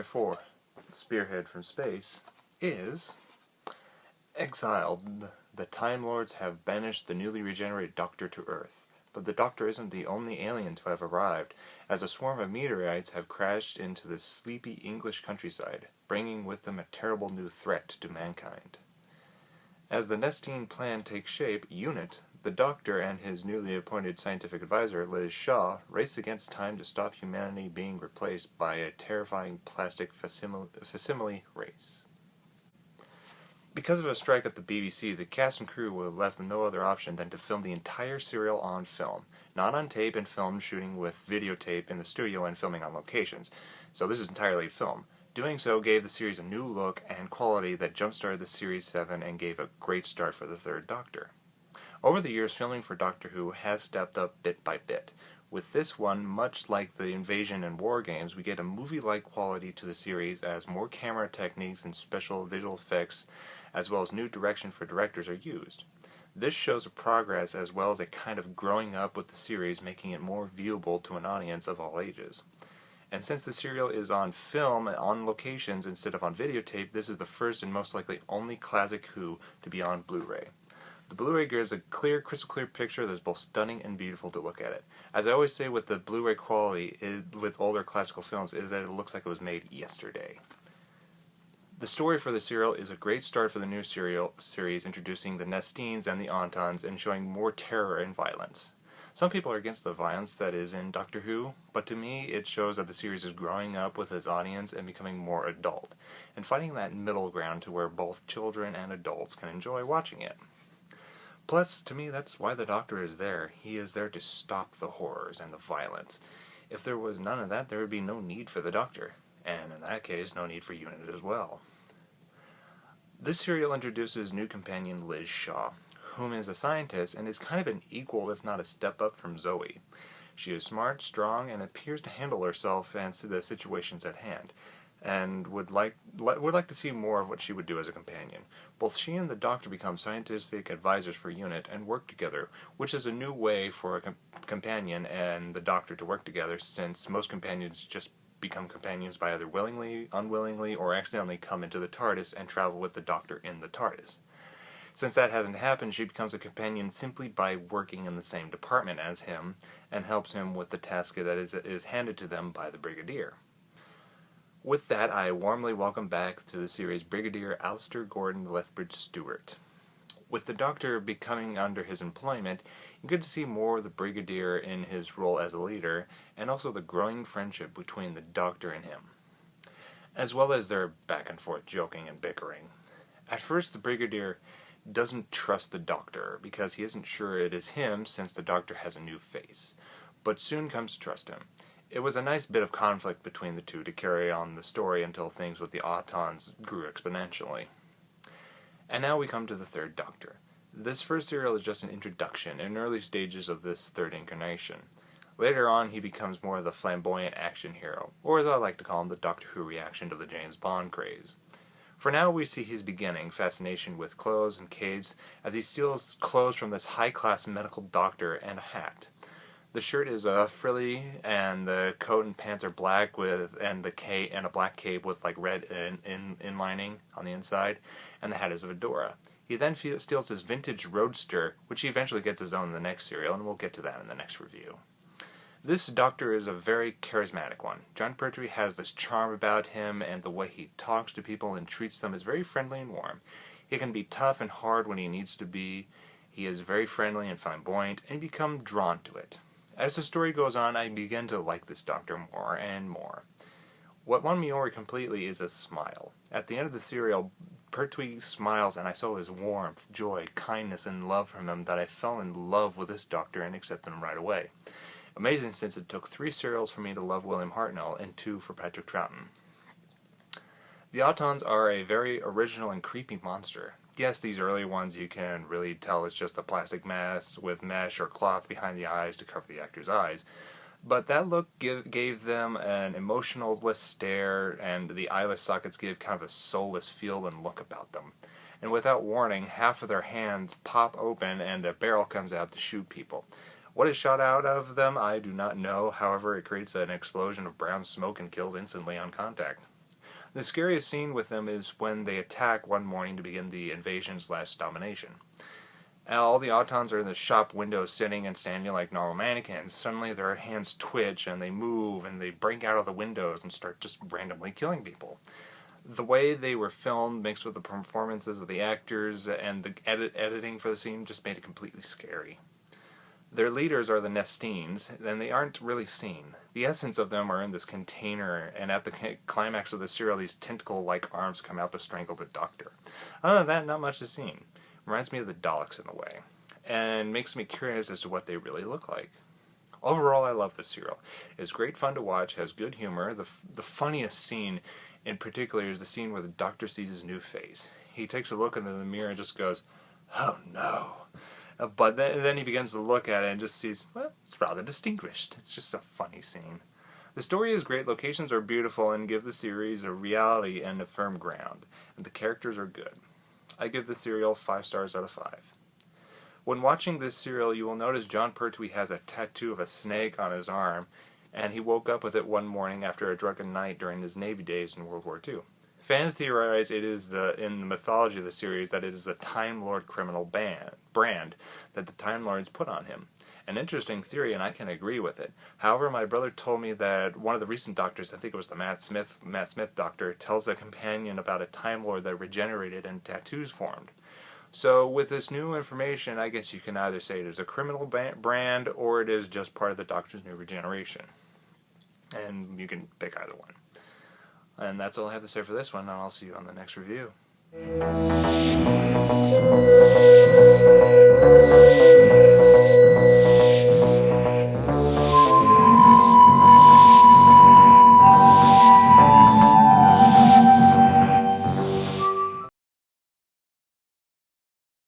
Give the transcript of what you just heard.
story 4, Spearhead from Space, is Exiled. The Time Lords have banished the newly regenerated Doctor to Earth. But the Doctor isn't the only alien to have arrived, as a swarm of meteorites have crashed into the sleepy English countryside, bringing with them a terrible new threat to mankind. As the Nestine plan takes shape, UNIT, the Doctor and his newly appointed scientific advisor, Liz Shaw, race against time to stop humanity being replaced by a terrifying plastic facsimile race. Because of a strike at the BBC, the cast and crew were left with no other option than to film the entire serial on film. Not on tape and film, shooting with videotape in the studio and filming on locations. So this is entirely film. Doing so gave the series a new look and quality that jump-started the Series 7 and gave a great start for the third Doctor. Over the years, filming for Doctor Who has stepped up bit by bit. With this one, much like the Invasion and War games, we get a movie-like quality to the series as more camera techniques and special visual effects, as well as new direction for directors, are used. This shows a progress as well as a kind of growing up with the series, making it more viewable to an audience of all ages. And since the serial is on film, on locations, instead of on videotape, this is the first and most likely only classic Who to be on Blu-ray. The Blu-ray gives a clear, crystal clear picture that is both stunning and beautiful to look at it. As I always say with the Blu-ray quality with older classical films is that it looks like it was made yesterday. The story for the serial is a great start for the new series, introducing the Nestines and the Ontons and showing more terror and violence. Some people are against the violence that is in Doctor Who, but to me it shows that the series is growing up with its audience and becoming more adult, and finding that middle ground to where both children and adults can enjoy watching it. Plus, to me, that's why the Doctor is there. He is there to stop the horrors and the violence. If there was none of that, there would be no need for the Doctor, and in that case, no need for UNIT as well. This serial introduces new companion Liz Shaw, whom is a scientist and is kind of an equal, if not a step up from Zoe. She is smart, strong, and appears to handle herself and the situations at hand, and would like to see more of what she would do as a companion. Both she and the Doctor become scientific advisors for UNIT and work together, which is a new way for a companion and the Doctor to work together, since most companions just become companions by either willingly, unwillingly, or accidentally come into the TARDIS and travel with the Doctor in the TARDIS. Since that hasn't happened, she becomes a companion simply by working in the same department as him, and helps him with the task that is handed to them by the Brigadier. With that, I warmly welcome back to the series Brigadier Alistair Gordon Lethbridge Stewart. With the Doctor becoming under his employment, you get to see more of the Brigadier in his role as a leader, and also the growing friendship between the Doctor and him, as well as their back and forth joking and bickering. At first, the Brigadier doesn't trust the Doctor, because he isn't sure it is him since the Doctor has a new face, but soon comes to trust him. It was a nice bit of conflict between the two to carry on the story until things with the Autons grew exponentially. And now we come to the third Doctor. This first serial is just an introduction in early stages of this third incarnation. Later on, he becomes more of the flamboyant action hero, or as I like to call him, the Doctor Who reaction to the James Bond craze. For now, we see his beginning fascination with clothes and caves as he steals clothes from this high-class medical doctor and a hat. The shirt is frilly, and the coat and pants are black and a black cape with like red inlining on the inside, and the hat is a fedora. He then steals his vintage roadster, which he eventually gets his own in the next serial, and we'll get to that in the next review. This Doctor is a very charismatic one. Jon Pertwee has this charm about him, and the way he talks to people and treats them is very friendly and warm. He can be tough and hard when he needs to be. He is very friendly and flamboyant, and you become drawn to it. As the story goes on, I begin to like this Doctor more and more. What won me over completely is his smile. At the end of the serial, Pertwee smiles, and I saw his warmth, joy, kindness, and love from him that I fell in love with this Doctor and accepted him right away. Amazing, since it took 3 serials for me to love William Hartnell and 2 for Patrick Troughton. The Autons are a very original and creepy monster. Yes, these early ones you can really tell it's just a plastic mask with mesh or cloth behind the eyes to cover the actor's eyes. But that look gave them an emotionless stare, and the eyeless sockets give kind of a soulless feel and look about them. And without warning, half of their hands pop open and a barrel comes out to shoot people. What is shot out of them, I do not know. However, it creates an explosion of brown smoke and kills instantly on contact. The scariest scene with them is when they attack one morning to begin the invasion/domination. And all the Autons are in the shop window sitting and standing like normal mannequins. Suddenly their hands twitch and they move and they break out of the windows and start just randomly killing people. The way they were filmed mixed with the performances of the actors and the editing for the scene just made it completely scary. Their leaders are the Nestines, and they aren't really seen. The essence of them are in this container, and at the climax of the serial, these tentacle-like arms come out to strangle the Doctor. Other than that, not much is seen. Reminds me of the Daleks in a way, and makes me curious as to what they really look like. Overall, I love this serial. It's great fun to watch, has good humor. The funniest scene in particular is the scene where the Doctor sees his new face. He takes a look in the mirror and just goes, "Oh no." But then he begins to look at it and just sees, well, it's rather distinguished. It's just a funny scene. The story is great, locations are beautiful, and give the series a reality and a firm ground. And the characters are good. I give the serial 5 stars out of 5. When watching this serial, you will notice Jon Pertwee has a tattoo of a snake on his arm, and he woke up with it one morning after a drunken night during his Navy days in World War II. Fans theorize it is in the mythology of the series that it is a Time Lord criminal brand that the Time Lords put on him. An interesting theory, and I can agree with it. However, my brother told me that one of the recent Doctors, I think it was the Matt Smith Doctor, tells a companion about a Time Lord that regenerated and tattoos formed. So with this new information, I guess you can either say it is a criminal brand or it is just part of the Doctor's new regeneration. And you can pick either one. And that's all I have to say for this one, and I'll see you on the next review.